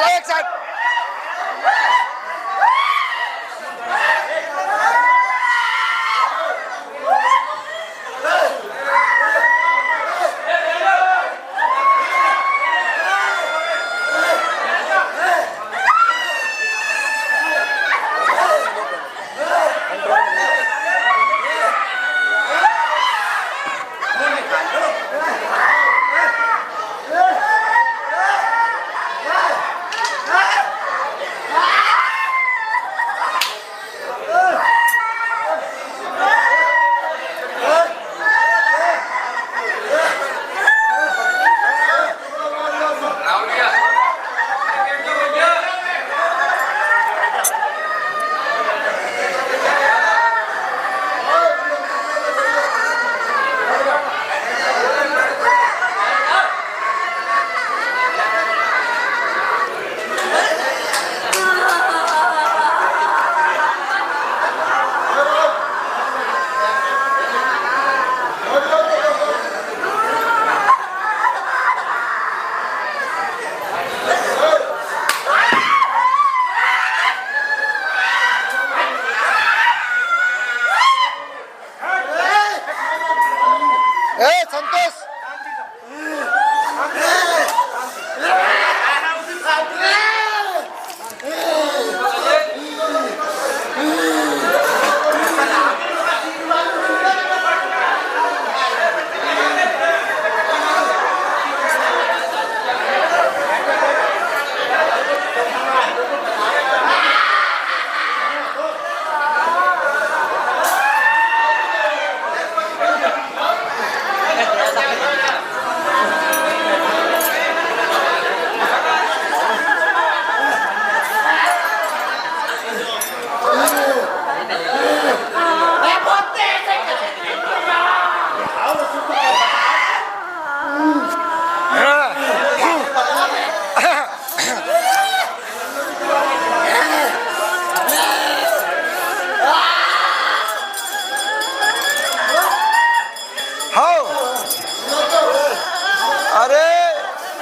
एक साइड। संतोष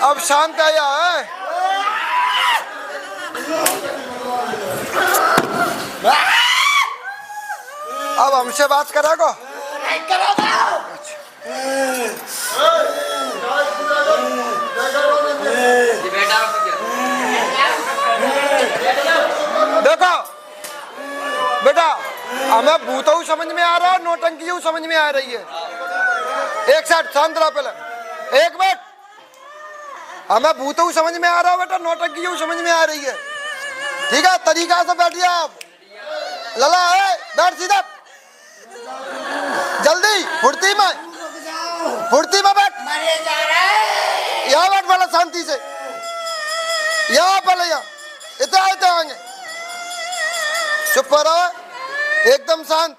अब शांत आया है। अब हमसे बात करोगे? देखो बेटा, हमें भूतों समझ में आ रहा है, नौटंकी समझ में आ रही है। एक साथ शांत रहो पहले, एक मिनट। हमें भूतों समझ में आ रहा है बेटा, नौटंकी समझ में आ रही है। ठीक है, तरीका से बैठिए आप। लला है, बैठ सीधा, जल्दी फुर्ती में बैठ। यहाँ बैठ वाला शांति से, यहाँ पहले यहाँ इतना आएंगे। चुप रहो, एकदम शांत।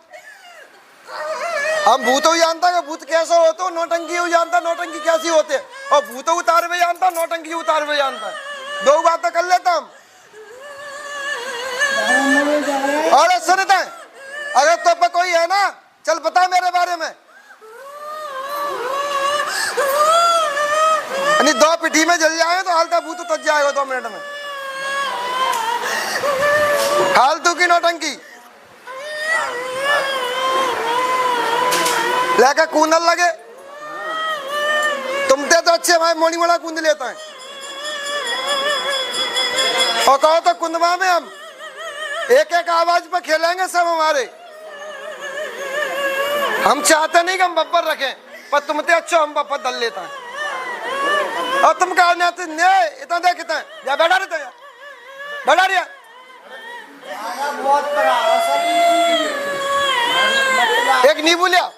हम भूतों जानता है भूत कैसा होते हो, नौटंकी जानता नौटंकी कैसी होते है, और भूतों उतार में जानता नौटंकी उतार में जानता है। दो बातें कर लेता हम। और सुनते हैं, अगर तो पे कोई है ना, चल बता मेरे बारे में। दो पिठी में जल जाए तो हालता भूत तक जाएगा 2 मिनट में। फालतू की नौटंकी लेकर कूदल लगे। तुमते तो अच्छे भाई मोड़ी मोड़ा कूद लेता है, और कहो तो कुंदमा में हम एक एक आवाज पर खेलेंगे सब हमारे। हम चाहते नहीं कि हम बब्बर रखें, पर तुमते अच्छा हम बब्बर दल लेता है। और तुम कहा इतना देख इतना या बैठा रहता है, बैठा रहा एक नींबू लिया।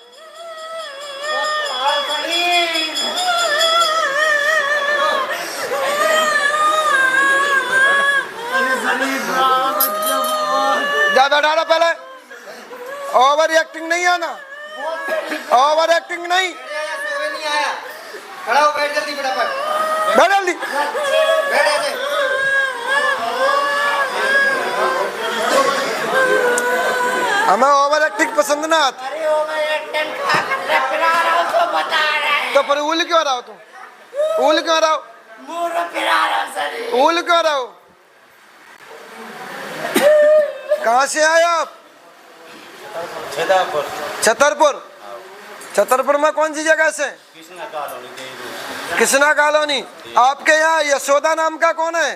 जा बैठा रहा पहले। ओवर एक्टिंग नहीं आना, ओवर एक्टिंग नहीं। खड़ा हो, बैठ जल्दी फटाफट, बैठ जल्दी। हमें ओवर एक्टिंग पसंद ना आती। अरे ओवर एक्टिंग का तो बता रहा है। तो पर उल क्यों रहा हो तुम? उल क्यों रहा हो? उल क्यों रहो? कहाँ से आए आप? छतरपुर। छतरपुर। छतरपुर में कौन सी जगह से? कृष्णा कॉलोनी। कृष्णा कॉलोनी। आपके यहाँ यशोदा नाम का कौन है?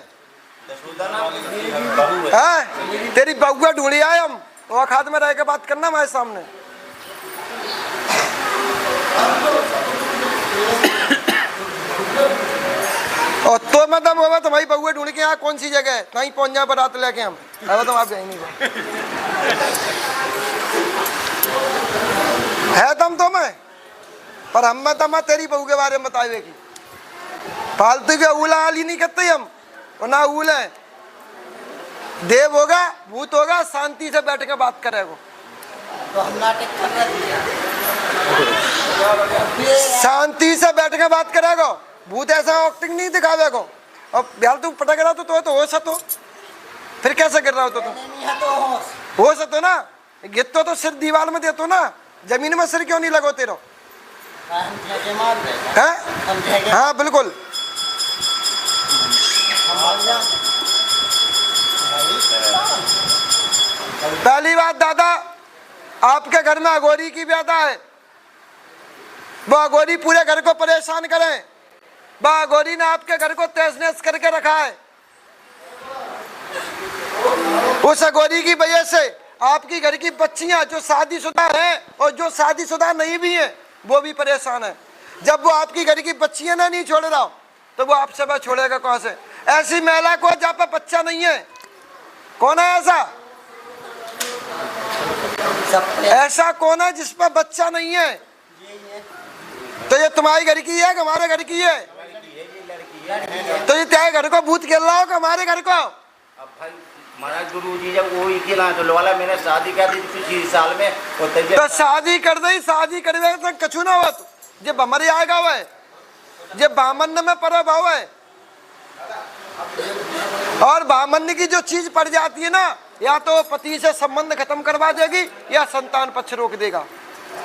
यशोदा नाम बहू है। हाँ? तेरी बउआ ढूंढी आए हम, वो खाद में रह के बात करना हमारे सामने। और तो मतलब होगा तुम्हारी बउआ ढूंढ के यहाँ कौन सी जगह है? नहीं पहुंच जाए बारात लेके हम, अरे तुम आप जाएंगे है तुम तो मैं, पर हम में तो तेरी बहू के बारे में बताए की फालतू के उला आली नहीं करते हम, और ना उल है। देव होगा, भूत होगा, शांति से बैठ के बात करेगा। तो हम नाटक कर रहे हैं। शांति से बैठ के बात करेगा। भूत ऐसा एक्टिंग नहीं दिखावेगा। अब यार तू पटक रहा तो हो सतो, फिर कैसे कर रहा हो तो हो सतो ना। गिर तो सिर दीवार में देतो ना, जमीन में सिर क्यों नहीं लगो तेरा? हाँ बिल्कुल। पहली बात दादा, आपके घर में अघोरी की व्याधा है। वो अघोरी पूरे घर को परेशान करे। वो अघोरी ने आपके घर को तहस नहस करके रखा है। उस अघोरी की वजह से आपकी घर की बच्चियां जो शादीशुदा हैं और जो शादीशुदा नहीं भी हैं वो भी परेशान है। जब वो आपकी घर की बच्चियां ना नहीं छोड़ रहा तो वो आपसे वह छोड़ेगा कहां से? ऐसी महिला को जहाँ पर बच्चा नहीं है, कौन है ऐसा? ऐसा कौन है जिस पर बच्चा नहीं है? तो ये तुम्हारे घर की है कि हमारे घर की है? तो ये तेरे घर को भूत खेल रहा हो कि हमारे घर को? अब भाई महाराज गुरु जी जब वो ही ना तो वाला मैंने शादी कर दी पिछले साल में, तो शादी कर दी, शादी कर दे तो कछु ना हो। जब हमारे आएगा हुआ है, जब बामन में पर भाव है, और बामन की जो चीज पड़ जाती है ना, या तो पति से संबंध खत्म करवा देगी या संतान पक्ष रोक देगा।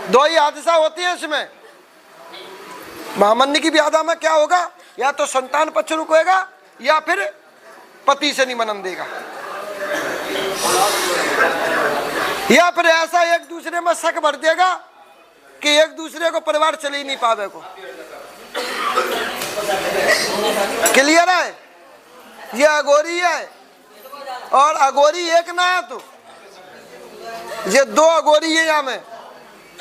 दो ही हादसा होती है इसमें। बामन की व्याधा में क्या होगा? या तो संतान पक्ष रुकेगा या फिर पति से नहीं मनन देगा, या फिर ऐसा एक दूसरे में शक भर देगा कि एक दूसरे को परिवार चल ही नहीं पावे को। क्लियर है? ये अघोरी है, और अघोरी एक ना है तो ये दो अघोरी है यहाँ में।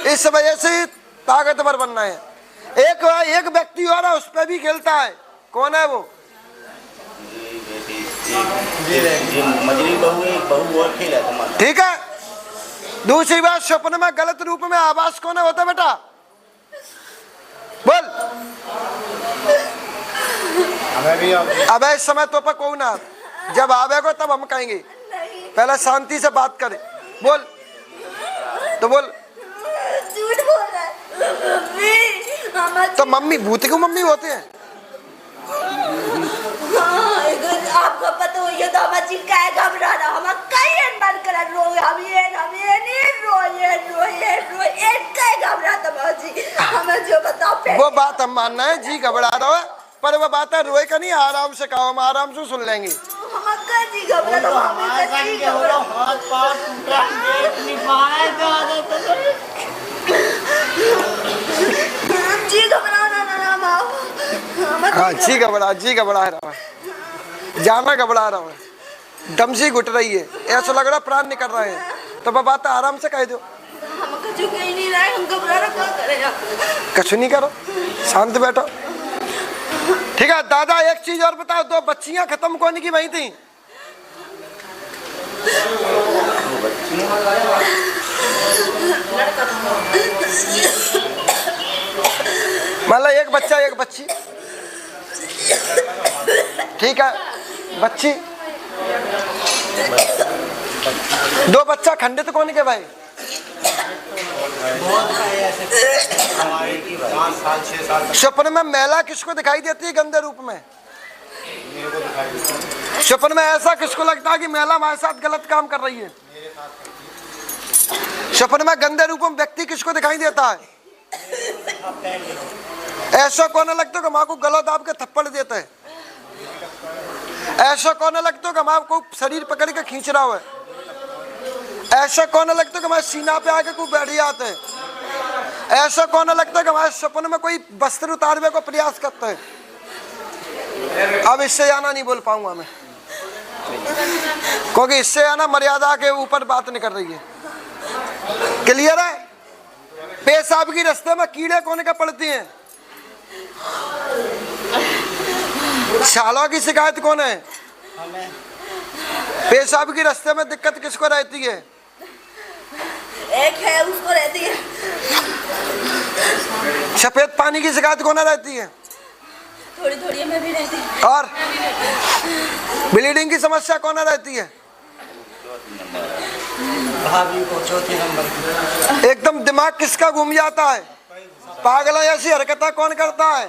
इस वजह से ताकतवर बनना है। एक व्यक्ति और उस पर भी खेलता है। कौन है वो? मजरी बहू और खेल है। ठीक है। दूसरी बात, स्वप्न में गलत रूप में आवाज कौन है होता बेटा? बोल। अब इस समय तो पर कौन ना, जब आवेगा तब हम कहेंगे। पहले शांति से बात करें। बोल तो बोल। झूठ बोल रहा है। तो मम्मी भूत क्यों मम्मी होते हैं? आपको पता हो ये तो हम जी काय घबरा रहा, हम कई बंद कर रोए, हम ये नहीं रोए एक काय घबरा तो जी हमें जो बताओ। वो बात हम मानना है, जी घबरा रहा है, पर वो बात है रोए का नहीं, आराम से कहो, हम आराम से सुन लेंगे। हम जी घबरा तो हमें जी घबरा हाथ पांव टूटा देख नहीं पाएगा जी घबरा ना हाँ जी घबरा रहा है, जाना घबरा रहा है, दम सी घुट रही है, ऐसा लग रहा प्राण निकल रहे हैं। तो वह बात आराम से कह दो। हम कछु कह नहीं रहे, हम घबरा रहा, क्या करेगा? कछु नहीं करो, शांत बैठो। ठीक है दादा, एक चीज और बताओ, दो बच्चियां खत्म कौन की वही थी? मतलब एक बच्चा एक बच्ची। ठीक है, बच्ची दो बच्चा खंडित कौन के भाई? स्वप्न में महिला किसको दिखाई देती है गंदे रूप में? स्वप्न में ऐसा किसको लगता है कि महिला हमारे साथ गलत काम कर रही है? स्वप्न में गंदे रूप में व्यक्ति किसको दिखाई देता है? ऐसा कौन लगता है कि माँ को गला दाब के थप्पड़ देता है? ऐसा कौन लगता कि हमारे को शरीर पकड़ के खींच रहा है? ऐसा कौन लगता कि हमारे सीना पे आके कोई बैठ जाते हैं? ऐसा कौन लगता कि हमारे सपने में कोई वस्त्र उतारने को प्रयास करता है? अब इससे आना नहीं बोल पाऊंगा मैं, क्योंकि इससे आना मर्यादा के ऊपर बात नहीं कर रही है। क्लियर है? पेशाब की रास्ते में कीड़े कौन के पड़ती हैं? छालों की शिकायत कौन है? पेशाब की रास्ते में दिक्कत किसको रहती है? एक है उसको रहती है। सफेद पानी की शिकायत कौन रहती है? थोड़ी थोड़ी में भी रहती है। और ब्लीडिंग की समस्या कौन रहती है? भाभी को चौथे नंबर की। एकदम दिमाग किसका घूम जाता है? पागल ऐसी हरकतें कौन करता है?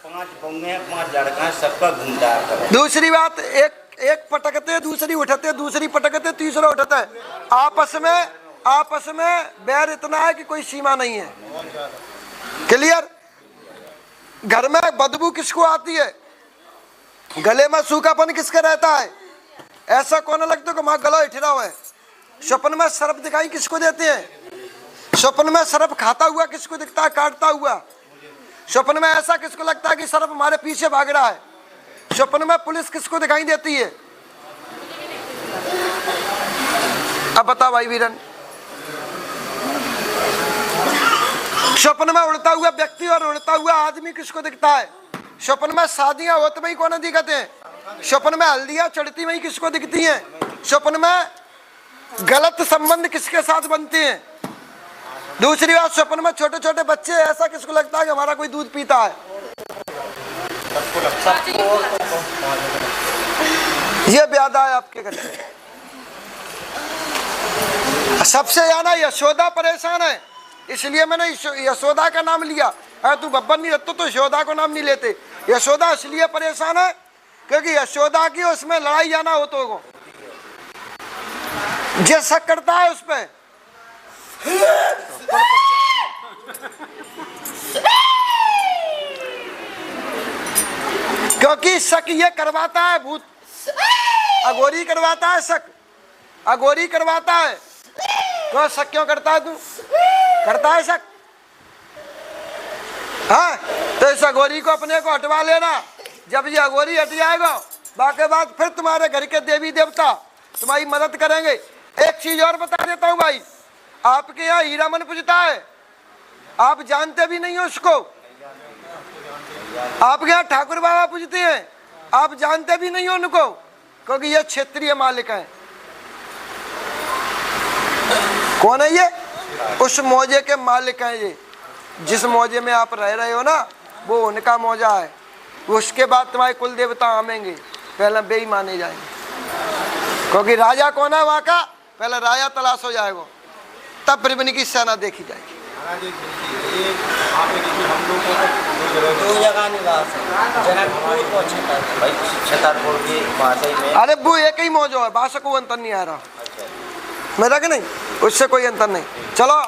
5 बउए 5 लड़का सबका घूमता है। दूसरी बात, एक पटकते दूसरी उठते, दूसरी पटकते तीसरा उठता है। आपस में बैर इतना है कि कोई सीमा नहीं है। क्लियर? घर में बदबू किसको आती है? गले में सूखापन किसका रहता है? ऐसा कौन लगता है कि वहां गला हिठरा हुआ है? स्वप्न में सर्प दिखाई किसको देते हैं? स्वप्न में सर्प खाता हुआ किसको दिखता है? काटता हुआ। स्वप्न में ऐसा किसको लगता है कि सर्प हमारे पीछे भाग रहा है? स्वप्न में पुलिस किसको दिखाई देती है? अब बता भाई वीरन। स्वप्न में उड़ता हुआ व्यक्ति और उड़ता हुआ आदमी किसको दिखता है? स्वप्न में शादियां होती वही कौन दिखते हैं? स्वप्न में हल्दियां चढ़ती वही किसको दिखती हैं? स्वप्न में गलत संबंध किसके साथ बनते हैं? दूसरी बात, स्वप्न में छोटे छोटे बच्चे, ऐसा किसको लगता है कि हमारा कोई दूध पीता है? ये ब्यादा है आपके घर। सबसे ज्यादा यशोदा परेशान है, इसलिए मैंने यशोदा का नाम लिया। अगर तू बब्बर नहीं रहता तो यशोदा को नाम नहीं लेते। यशोदा इसलिए परेशान है क्योंकि यशोदा की उसमें लड़ाई जाना हो तो जो शक करता है उस पर क्योंकि शक ये करवाता है, भूत अघोरी करवाता है, शक अघोरी करवाता है। तो शक क्यों करता है? तू करता है शक? हाँ, तो इस अघोरी को अपने को हटवा लेना। जब ये अघोरी हट जाएगा बाकी बात फिर तुम्हारे घर के देवी देवता तुम्हारी मदद करेंगे। एक चीज और बता देता हूँ भाई, आपके यहाँ हीरामन पूजता है, आप जानते भी नहीं हो उसको। आपके यहाँ ठाकुर बाबा पूजते हैं, आप जानते भी नहीं हो उनको, क्योंकि ये क्षेत्रीय मालिक है। कौन है ये? उस मौजे के मालिक हैं ये। जिस मौजे में आप रह रहे हो ना, वो उनका मौजा है। उसके बाद तुम्हारे कुल देवता आमेंगे, पहले वे ही माने जाएंगे। क्योंकि राजा कौन है वहाँ का? पहले राजा तलाश हो जाएगा, तब फिर उनकी सेना देखी जाएगी। दो जगह निवास है, जनकपुर को छतरपुर के बासई में। अरे वो एक ही मौजो है, भाषा को अंतर नहीं आ रहा मेरा कि नहीं, उससे कोई अंतर नहीं। चलो।